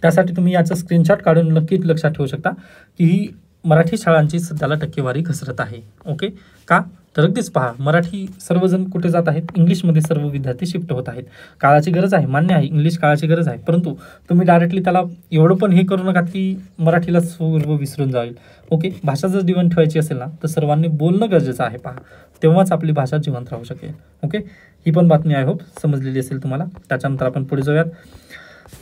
त्यासाठी तुम्ही याचं स्क्रीनशॉट काढून नक्कीच लक्षात ठेवू शकता की ही मराठी शाळांची सध्याला टक्केवारी घसरत आहे. ओके. का? तर अगदीच पहा, मराठी सर्वजण कुठे जात आहेत? इंग्लिशमध्ये सर्व विद्यार्थी शिफ्ट होत आहेत. काळाची गरज आहे, मान्य आहे, इंग्लिश काळाची गरज आहे, परंतु तुम्ही डायरेक्टली त्याला एवढं पण हे करू नका की मराठीला सर्व विसरून जाईल. ओके. भाषा जर जीवन ठेवायची असेल ना तर सर्वांनी बोलणं गरजेचं आहे. पहा, तेव्हाच आपली भाषा जिवंत राहू शकेल. ओके. ही पण बातमी आय होप समजलेली असेल तुम्हाला. त्याच्यानंतर आपण पुढे जाऊयात.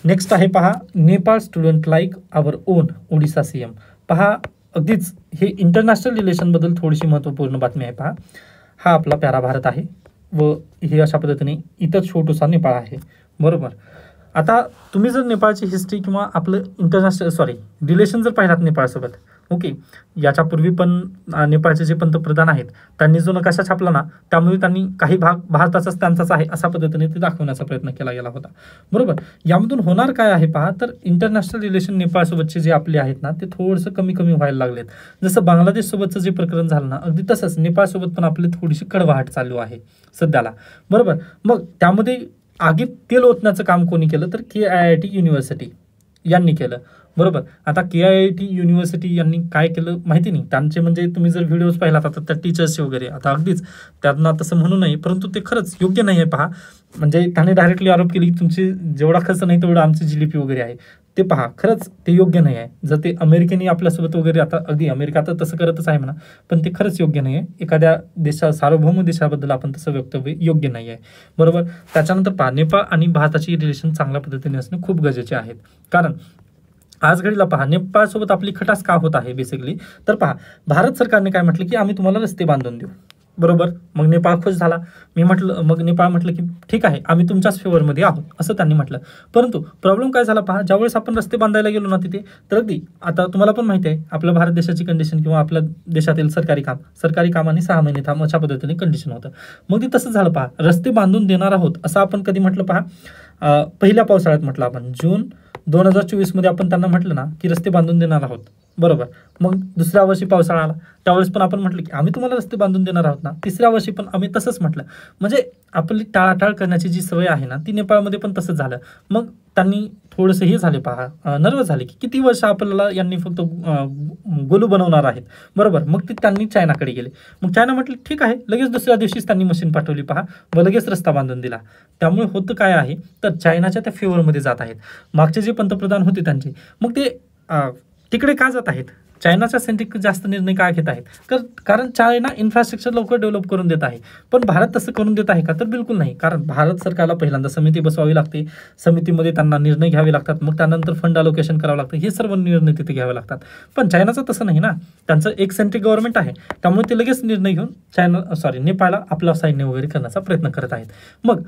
नेक्स्ट आहे पहा, Nepal student like our own Odisha CM. पहा, अगदीच हे इंटरनॅशनल रिलेशनबद्दल थोडीशी महत्त्वपूर्ण बातमी आहे. पहा, हा आपला प्यारा भारत आहे व हे अशा पद्धतीने इतर छोटूसा नेपाळ आहे. बरोबर. आता तुम्ही जर नेपाळची हिस्ट्री किंवा आपलं रिलेशन जर पाहिलात नेपाळसोबत, ओके, याच्यापूर्वी पण नेपाळचे जे पंतप्रधान आहेत त्यांनी जो नकाशा छापला ना त्यामुळे त्यांनी काही भाग भारताचाच त्यांचाच आहे अशा पद्धतीने ते दाखवण्याचा प्रयत्न केला गेला होता. बरोबर. यामधून होणार काय आहे पहा, तर इंटरनॅशनल रिलेशन नेपाळसोबतचे जे आपले आहेत ना ते थोडंसं कमी व्हायला लागलेत. जसं बांगलादेशसोबतचं जे प्रकरण झालं ना अगदी तसंच नेपाळसोबत पण आपली थोडीशी कडवाहट चालू आहे सध्याला. बरोबर. मग त्यामध्ये आगीत तेल ओतण्याचं काम कोणी केलं? तर KIIT युनिव्हर्सिटी यांनी केलं. बरोबर. आता KIIT युनिव्हर्सिटी यांनी काय केलं माहिती नाही. त्यांचे म्हणजे तुम्ही जर व्हिडिओज पाहिलात आता त्या टीचर्सचे वगैरे, आता अगदीच त्यांना तसं म्हणू नये, परंतु ते खरंच योग्य नाही आहे. पहा, म्हणजे त्याने डायरेक्टली आरोप केले की तुमची जेवढा खर्च नाही तेवढा आमची GDP वगैरे आहे. ते पहा, खरंच ते योग्य नाही आहे. जर ते अमेरिकेने आपल्यासोबत वगैरे, आता अगदी अमेरिका तर तसं करतच आहे म्हणा, पण ते खरंच योग्य नाही आहे. एखाद्या सार्वभौम देशाबद्दल आपण तसं वक्तव्य योग्य नाही आहे. बरोबर. त्याच्यानंतर पहा, नेपाळ आणि भारताची रिलेशन चांगल्या पद्धतीने असणं खूप गरजेचे आहेत. कारण आज घडीला पहा, नेपाळसोबत आपली खटास का होत आहे बेसिकली, तर पहा, भारत सरकारने काय म्हटलं की आम्ही तुम्हाला रस्ते बांधून देऊ. बरोबर. मग नेपाळ खुश झाला. मग नेपाळ म्हटलं की ठीक आहे, आम्ही तुमच्याच फेवरमध्ये आहोत असं त्यांनी म्हटलं. परंतु प्रॉब्लेम काय झाला पहा, ज्यावेळेस आपण रस्ते बांधायला गेलो ना तिथे, तर अगदी आता तुम्हाला पण माहिती आहे आपल्या भारत देशाची कंडिशन किंवा आपल्या देशातील सरकारी कामाने 6 महिने थांब अशा पद्धतीने कंडिशन होतं. मग ते तसंच झालं. पहा, रस्ते बांधून देणार आहोत असं आपण कधी म्हटलं? पहा, पहिल्या पावसाळ्यात म्हटलं आपण, जून 2024 मध्ये आपण त्यांना म्हटलं ना की रस्ते बांधून देणार आहोत. बरोबर. मग दुसऱ्या वर्षी पावसाळा आला त्यावेळेस पण आपण म्हटलं की आम्ही तुम्हाला रस्ते बांधून देणार आहोत ना. तिसऱ्या वर्षी पण आम्ही तसंच म्हटलं. म्हणजे आपली टाळाटाळ करण्याची जी सवय आहे ना ती नेपाळमध्ये पण तसंच झालं. मग त्यांनी थोडंसं हे झाले पहा, नर्वस झाले की किती वर्ष आपल्याला यांनी फक्त गोलू बनवणार आहेत. बरोबर. मग ते त्यांनी चायनाकडे गेले. मग चायना म्हटलं ठीक आहे, लगेच दुसऱ्या दिवशीच त्यांनी मशीन पाठवली पहा व लगेच रस्ता बांधून दिला. त्यामुळे होतं काय आहे, तर चायनाच्या त्या फेवरमध्ये जात आहेत. मागचे जे पंतप्रधान होते त्यांचे, मग ते तिकडे का जात आहेत? चायनाच्या सेंट्रिक जास्त निर्णय काय घेत आहेत, कारण चायना इन्फ्रास्ट्रक्चर लवकर डेव्हलप करून देत आहे. पण भारत तसं करून देत आहे का, तर बिलकुल नाही. कारण भारत सरकारला पहिल्यांदा समिती बसवावी लागते, समितीमध्ये त्यांना निर्णय घ्यावे लागतात, मग त्यानंतर फंड अलोकेशन करावं लागतं, हे सर्व निर्णय तिथे घ्यावे लागतात. पण चायनाचं तसं नाही ना, त्यांचं एक सेंट्रिक गव्हर्नमेंट आहे, त्यामुळे ते लगेच निर्णय घेऊन नेपाळला आपला सैन्य वगैरे करण्याचा प्रयत्न करत आहेत. मग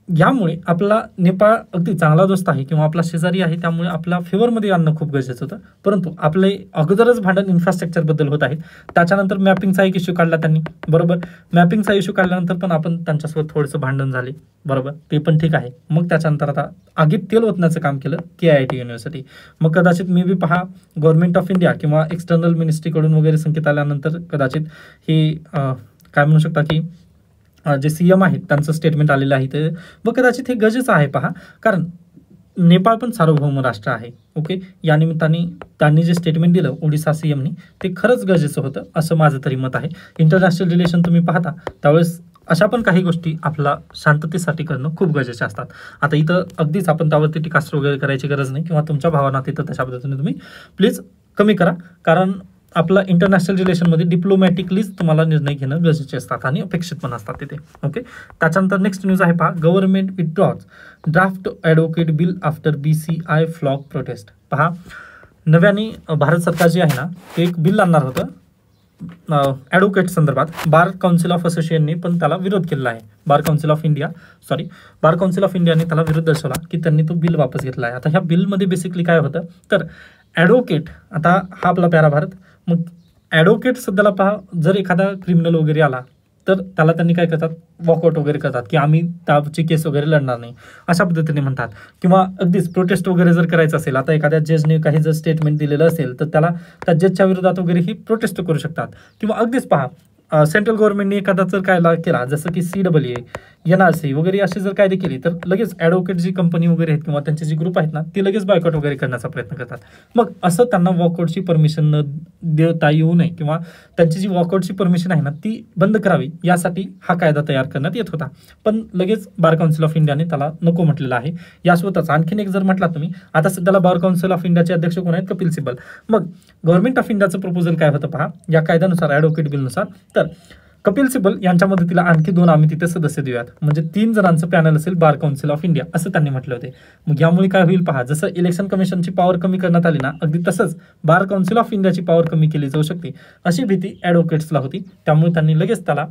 यामुळे आपला नेपाळ अगदी चांगला दोस्त आहे किंवा आपला शेजारी आहे, त्यामुळे आपला फेवरमध्ये आणणं खूप गरजेचं होतं. परंतु आपले अगोदरच भांडण इन्फ्रास्ट्रक्चरबद्दल होत आहेत. त्याच्यानंतर मॅपिंगचा एक इश्यू काढला त्यांनी, बरोबर. मॅपिंगचा इश्यू काढल्यानंतर पण आपण त्यांच्यासोबत थोडंसं भांडण झाले, बरोबर, ते पण ठीक आहे. मग त्याच्यानंतर आता आगीत तेल ओतण्याचं काम केलं KIT युनिव्हर्सिटी. मग कदाचित मी बी पहा, गव्हर्नमेंट ऑफ इंडिया किंवा एक्सटर्नल मिनिस्ट्रीकडून वगैरे संकेत आल्यानंतर कदाचित ही काय म्हणू शकता की जे CM आहेत त्यांचं स्टेटमेंट आलेलं आहे. ते व कदाचित हे गरजेचं आहे पहा, कारण नेपाळ पण सार्वभौम राष्ट्र आहे. ओके, या निमित्ताने त्यांनी जे स्टेटमेंट दिलं ओडिशा CMनी, ते खरंच गरजेचं होतं असं माझं तरी मत आहे. इंटरनॅशनल रिलेशन तुम्ही पाहता त्यावेळेस अशा पण काही गोष्टी आपला शांततेसाठी करणं खूप गरजेचे असतात. आता इथं अगदीच आपण त्यावरती टीकास्त्र वगैरे करायची गरज नाही, किंवा तुमच्या भावना तिथं तशा पद्धतीने तुम्ही प्लीज कमी करा, कारण आपला इंटरनॅशनल रिलेशनमध्ये डिप्लोमॅटिकलीच तुम्हाला निर्णय घेणं गरजेचे असतात आणि अपेक्षित पण असतात तिथे. ओके, त्याच्यानंतर नेक्स्ट न्यूज आहे पहा, government withdraws draft advocate bill after BCI flags protest. पहा, नव्याने भारत सरकार जे आहे ना, ते एक बिल आणणार होतं ॲडव्होकेट संदर्भात. बार काउन्सिल ऑफ असोसिएशनने पण त्याला विरोध केलेला आहे. बार काउन्सिल ऑफ इंडियाने त्याला विरोध दर्शवला की त्यांनी तो बिल वापस घेतला आहे. आता ह्या बिलमध्ये बेसिकली काय होतं, तर ॲडव्होकेट, आता हा आपला प्यारा भारत, मग ॲडव्होकेट सध्याला पहा, जर एखादा क्रिमिनल वगैरे आला तर त्याला त्यांनी काय करतात, वॉकआउट वगैरे करतात की आम्ही त्याची केस वगैरे लढणार नाही, अशा पद्धतीने म्हणतात. किंवा अगदीच प्रोटेस्ट वगैरे जर करायचं असेल, आता एखाद्या जजने काही जर स्टेटमेंट दिलेलं असेल तर त्याला त्या जजच्या विरोधात वगैरे ही प्रोटेस्ट करू शकतात. किंवा अगदीच पहा, सेंट्रल गव्हर्नमेंटने एखादा जर कायदा केला, जसं की CAA, NRC वगैरे असे जर कायदे केले, तर लगेच ॲडव्होकेट जी कंपनी वगैरे आहेत किंवा त्यांचे जे ग्रुप आहेत ना, ते लगेच बायकॉट वगैरे करण्याचा प्रयत्न करतात. मग असं त्यांना वॉकआउटची परमिशन न देता येऊ नये, किंवा त्यांची जी वॉकआउटची परमिशन आहे ना ती बंद करावी, यासाठी हा कायदा तयार करण्यात येत होता. पण लगेच बार काउन्सिल ऑफ इंडियाने त्याला नको म्हटलेलं आहे. यासोबतच आणखीन एक जर म्हटला तुम्ही, आता सध्याला बार काउन्सिल ऑफ इंडियाचे अध्यक्ष कोण आहेत, कपिल सिब्बल. मग गव्हर्नमेंट ऑफ इंडियाचं प्रपोजल काय होतं पहा, या कायद्यानुसार ॲडव्होकेट बिलनुसार, तर कपिल सिब्बल यांच्या मदतीला आणखी 2 आम्ही तिथे सदस्य देऊयात, म्हणजे 3 जणांचं पॅनल असेल बार काउन्सिल ऑफ इंडिया, असं त्यांनी म्हटले होते. मग यामुळे काय होईल पहा, जसं इलेक्शन कमिशनची पॉवर कमी करण्यात आली ना, अगदी तसंच बार काउन्सिल ऑफ इंडियाची पॉवर कमी केली जाऊ शकते, अशी भीती ॲडव्होकेट्सला होती. त्यामुळे त्यांनी लगेच त्याला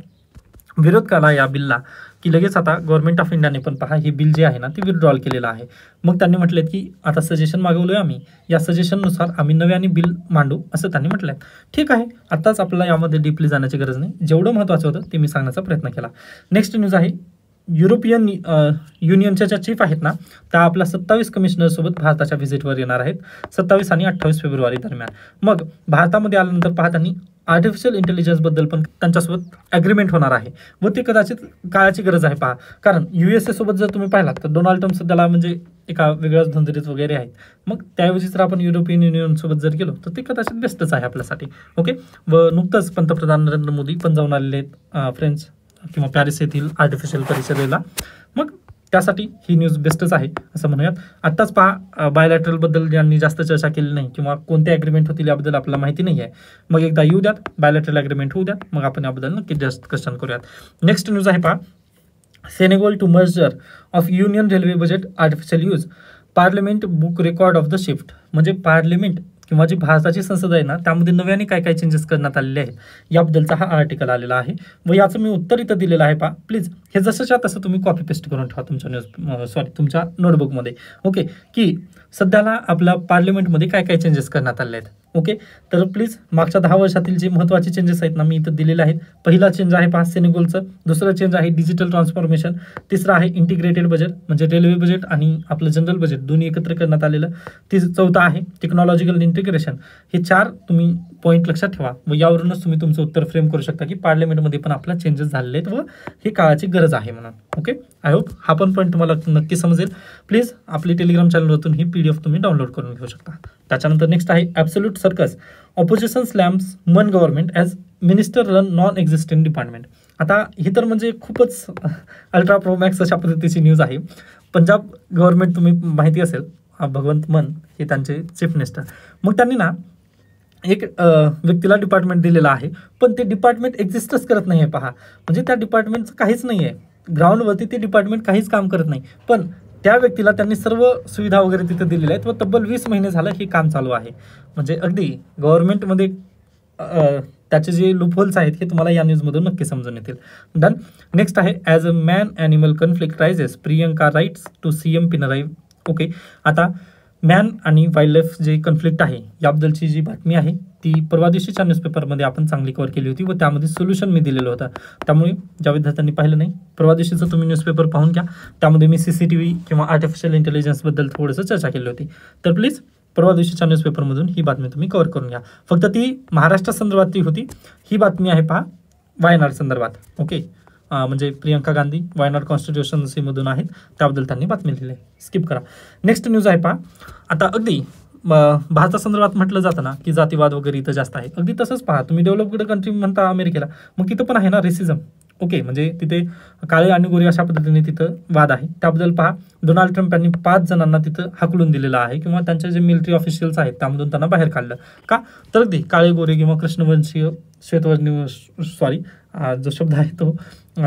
विरोध केला या बिलला, की लगेच आता गव्हर्नमेंट ऑफ इंडियाने पण पहा हे बिल जे आहे ना ते विथड्रॉल केलेलं आहे. मग त्यांनी म्हटलेत की आता सजेशन मागवलोय आम्ही, या सजेशननुसार आम्ही नव्याने बिल मांडू, असं त्यांनी म्हटलंय. ठीक आहे, आताच आपल्याला यामध्ये डीपली जाण्याची गरज नाही, जेवढं महत्त्वाचं होतं ते मी सांगण्याचा प्रयत्न केला. नेक्स्ट न्यूज आहे, युरोपियन युनियनच्या ज्या चीफ आहेत ना, त्या आपल्या 27 कमिशनरसोबत भारताच्या व्हिजिटवर येणार आहेत 27 आणि 28 फेब्रुवारी दरम्यान. मग भारतामध्ये आल्यानंतर पहा, त्यांनी आर्टिफिशियल इंटेलिजन्सबद्दल पण त्यांच्यासोबत ॲग्रीमेंट होणार आहे, व ते कदाचित काळाची गरज आहे पहा. कारण USA सोबत जर तुम्ही पाहिलात तर डोनाल्ड ट्रम्प सध्याला म्हणजे एका वेगळ्याच धंदरीत वगैरे आहेत. मग त्याऐवजी जर आपण युरोपियन युनियनसोबत जर गेलो तर ते कदाचित बेस्टच आहे आपल्यासाठी. ओके, व नुकतंच पंतप्रधान नरेंद्र मोदी पण जाऊन आलेले आहेत फ्रेंच किंवा पॅरिस येथील आर्टिफिशियल परिषदेला. मग त्यासाठी ही न्यूज बेस्टच आहे असं म्हणूयात. आत्ताच पहा, बायलॅटरलबद्दल ज्यांनी जास्त चर्चा केली नाही किंवा कोणते ॲग्रीमेंट होतील याबद्दल आपल्याला माहिती नाही आहे. मग एकदा येऊ द्यात, बायलॅटरल ॲग्रीमेंट होऊ द्यात, मग आपण याबद्दल नक्की डिस्कशन करूयात. नेक्स्ट न्यूज आहे पहा, Senegal to merger of union railway budget artificial use, parliament book record of the shift. म्हणजे पार्लिमेंट किंवा जी भारताची संसद आहे ना, त्यामध्ये नव्याने काय काय चेंजेस करण्यात आलेले आहेत याबद्दलचा हा आर्टिकल आलेला आहे, व याचं मी उत्तर इथं दिलेलं आहे पहा. प्लीज हे जसंच्या तसं तुम्ही कॉपी पेस्ट करून ठेवा तुमच्या नोटबुकमध्ये. ओके, की सध्याला आपल्या पार्लिमेंटमध्ये काय काय चेंजेस करण्यात आले आहेत. ओके, तर प्लीज मागच्या 10 वर्षातील जे महत्त्वाचे चेंजेस आहेत ना मी इथं दिलेले आहेत. पहिला चेंज आहे पहा सेनेगलचं, दुसरं चेंज आहे डिजिटल ट्रान्सफॉर्मेशन, तिसरं आहे इंटिग्रेटेड बजेट म्हणजे रेल्वे बजेट आणि आपलं जनरल बजेट दोन्ही एकत्र करण्यात आलेलं, चौथं आहे टेक्नॉलॉजिकल इंटिग्रेशन. हे 4 तुम्ही पॉईंट लक्षात ठेवा, व यावरूनच तुम्ही तुमचं उत्तर फ्रेम करू शकता की पार्लिमेंटमध्ये पण आपला चेंजेस झालेले आहेत व हे काळाची गरज आहे म्हणून. ओके, आय होप हा पण पॉईंट तुम्हाला नक्की समजेल. प्लीज आपली टेलिग्राम चॅनलवरून ही PDF तुम्ही डाउनलोड करून घेऊ शकता. त्याच्यानंतर नेक्स्ट आहे ॲब्सोल्यूट सर्कस, ऑपोजिशन स्लॅम्स मन government as minister run non existing department. आता ही तर म्हणजे खूपच अल्ट्रा प्रो मॅक्स अशा पद्धतीची न्यूज आहे. पंजाब गव्हर्नमेंट तुम्ही माहिती असेल, भगवंत मान हे त्यांचे चीफ मिनिस्टर. मग त्यांनी ना एक व्यक्तीला डिपार्टमेंट दिलेला आहे, पण ते डिपार्टमेंट एक्झिस्टच करत नाही आहे पहा. म्हणजे त्या डिपार्टमेंटचं काहीच नाही आहे, ग्राउंडवरती ते डिपार्टमेंट काहीच काम करत नाही, पण त्या व्यक्तीला त्यांनी सर्व सुविधा वगैरे तिथे दिलेल्या आहेत व तब्बल 20 महिने झालं हे काम चालू आहे. म्हणजे अगदी गव्हर्नमेंटमध्ये त्याचे जे लूपहोल्स आहेत हे तुम्हाला या न्यूजमधून नक्की समजून येतील. डन. नेक्स्ट आहे as a man animal conflict rises Priyanka writes to CM Pinarayi. Okay, आता मॅन आणि वाईल्ड लाईफ जे कन्फ्लिक्ट आहे याबद्दलची जी बातमी आहे ती परवा दिवशीच्या न्यूजपेपरमध्ये आपण चांगली कव्हर केली होती व त्यामध्ये सोल्युशन मी दिलेलं होतं. त्यामुळे ज्या विद्यार्थ्यांनी पाहिलं नाही, परवा दिवशीचं तुम्ही न्यूजपेपर पाहून घ्या. त्यामध्ये मी CCTV किंवा आर्टिफिशियल इंटेलिजन्सबद्दल थोडंसं चर्चा केली होती. तर प्लीज परवा दिवशीच्या न्यूजपेपरमधून ही बातमी तुम्ही कव्हर करून घ्या. फक्त ती महाराष्ट्रासंदर्भातली होती. ही बातमी आहे पहा वायनाड संदर्भात. ओके, म्हणजे प्रियंका गांधी वायनाड कॉन्स्टिट्युशन्सीमधून आहेत, त्याबद्दल त्यांनी बातमी लिहिली आहे. स्किप करा. नेक्स्ट न्यूज आहे पहा. आता अगदी भारतासंदर्भात म्हटलं जातं ना की जातीवाद वगैरे इथं जास्त आहे, अगदी तसंच पहा तुम्ही डेव्हलप्ड कंट्री म्हणता अमेरिकेला, मग तिथं पण आहे ना रेसिझम. ओके, म्हणजे तिथे काळे आणि गोरे अशा पद्धतीने तिथं वाद आहे. त्याबद्दल पहा डोनाल्ड ट्रम्प यांनी 5 जणांना तिथं हाकलून दिलेलं आहे किंवा त्यांचे जे मिलिटरी ऑफिशियल्स आहेत त्यामधून त्यांना बाहेर काढलं. का? तर अगदी काळे गोरे किंवा कृष्णवंशीय श्वेतवर्णीय जो शब्द आहे तो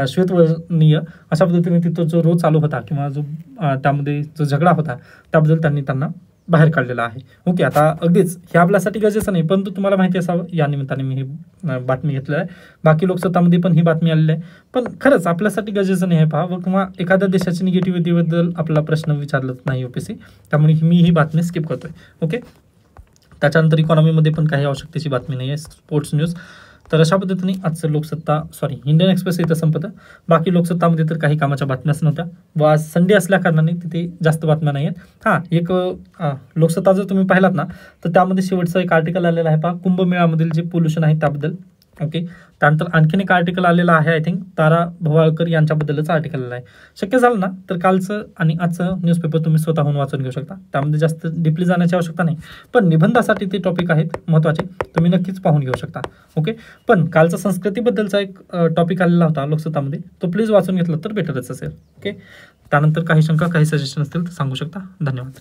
श्वेतवर्णीय अशा पद्धतीने तिथं जो रोज चालू होता किंवा जो त्यामध्ये जो झगडा होता त्याबद्दल त्यांना बाहेर काढलेला आहे. ओके, आता अगदीच हे आपल्यासाठी गरजेचं नाही, परंतु तुम्हाला माहिती असावं या निमित्ताने मी ही बातमी घेतलेली आहे. बाकी लोकसत्तामध्ये पण ही बातमी आलेली आहे, पण खरंच आपल्यासाठी गरजेचं नाही आहे पहा, व किंवा एखाद्या देशाची निगेटिव्हिटीबद्दल आपला प्रश्न विचारलाच नाही UPSC, त्यामुळे मी ही बातमी स्किप करतोय. ओके, त्याच्यानंतर इकॉनॉमीमध्ये पण काही आवश्यकतेची बातमी नाही आहे, स्पोर्ट्स न्यूज. तर अशा पद्धतीने आजचं इंडियन एक्सप्रेस इथं संपतं. बाकी लोकसत्तामध्ये तर काही कामाच्या बातम्याच नव्हत्या व आज संडे असल्या कारणाने तिथे जास्त बातम्या नाही आहेत. हां, एक लोकसत्ता जर तुम्ही पाहिलात ना तर त्यामध्ये शेवटचं एक आर्टिकल आलेलं आहे पहा, कुंभमेळ्यामधील जे पोल्युशन आहे त्याबद्दल. ओके, त्यानंतर आणखीन एक आर्टिकल आलेलं आहे, आय थिंक तारा भवाळकर यांच्याबद्दलच आर्टिकल आलेलं आहे. शक्य झालं ना तर कालचं आणि आजचं न्यूजपेपर तुम्ही स्वतःहून वाचून घेऊ शकता, त्यामध्ये जास्त डीपली जाण्याची आवश्यकता नाही, पण निबंधासाठी ते टॉपिक आहेत महत्त्वाचे, तुम्ही नक्कीच पाहून घेऊ शकता. ओके, पण कालचा संस्कृतीबद्दलचा एक टॉपिक आलेला होता लोकसत्तामध्ये, तो प्लीज वाचून घेतला तर बेटरच असेल. ओके, त्यानंतर काही शंका काही सजेशन असतील तर सांगू शकता. धन्यवाद.